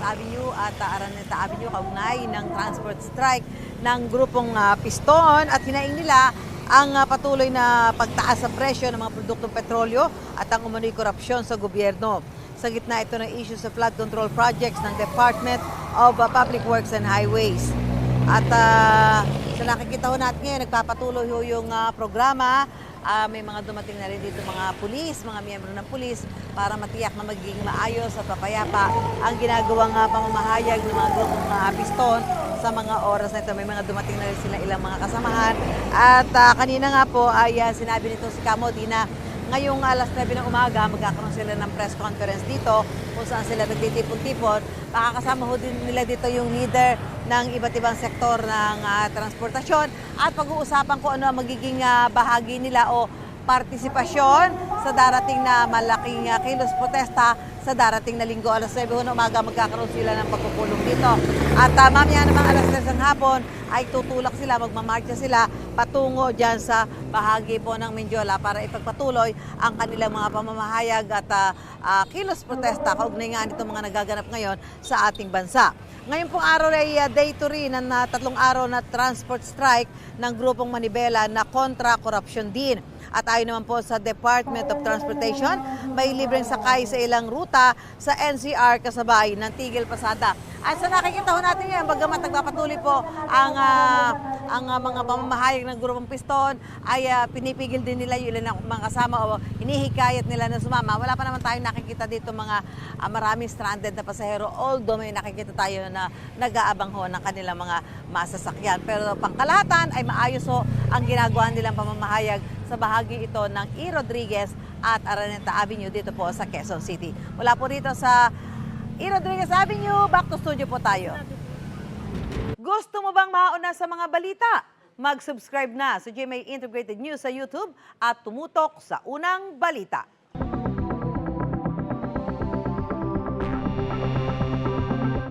Avenue at Araneta Avenue kaugnay ng transport strike ng grupong Piston at hinaing nila ang patuloy na pagtaas sa presyo ng mga produktong petrolyo at ang umano'y korupsyon sa gobyerno. Sa gitna ito ng issue sa flood control projects ng Department of Public Works and Highways. At sa nakikita ho natin ngayon, nagpapatuloy ho yung programa. May mga dumating na rin dito mga pulis, mga miyembro ng pulis para matiyak na magiging maayos at papayapa ang ginagawang pamamahayag ng mga grupong Piston sa mga oras na ito. May mga dumating na rin sila ilang mga kasamahan. At kanina nga po ay sinabi nito si Kamo Dina, ngayong alas 9 ng umaga, magkakaroon sila ng press conference dito kung saan sila nagtitipon-tipon. Makakasama ho din nila dito yung leader ng iba't ibang sektor ng transportasyon at pag-uusapan kung ano ang magiging bahagi nila o partisipasyon sa darating na malaking kilos protesta sa darating na linggo. Alas 9 ng umaga magkakaroon sila ng pagpupulong dito. At mamaya namang alas 3 ng hapon ay tutulak sila, magmamarcha sila patungo dyan sa bahagi po ng Mendiola para ipagpatuloy ang kanilang mga pamamahayag at kilos protesta kaugnay nga nitong mga nagaganap ngayon sa ating bansa. Ngayon pong araw ay day 2 rin ng 3 araw na transport strike ng grupong Manibela na kontra korupsyon din. At ayon naman po sa Department of Transportation, may libreng sakay sa ilang ruta sa NCR kasabay ng Tigil Pasada. At sa nakikita ho natin yan, bagamat nagpapatuloy po ang mga pamamahayag ng grupong Piston, ay pinipigil din nila yung ilan mga kasama o hinihikayat nila na sumama. Wala pa naman tayong nakikita dito mga maraming stranded na pasahero, although may nakikita tayo na nag-aabang ho ng kanilang mga masasakyan. Pero pangkalahatan ay maayos ho ang ginagawa nilang pamamahayag sa bahagi ito ng E. Rodriguez at Araneta Avenue dito po sa Quezon City. Mula po rito sa E. Rodriguez Avenue, back to studio po tayo. Gusto mo bang mauna sa mga balita? Mag-subscribe na sa GMA Integrated News sa YouTube at tumutok sa unang balita.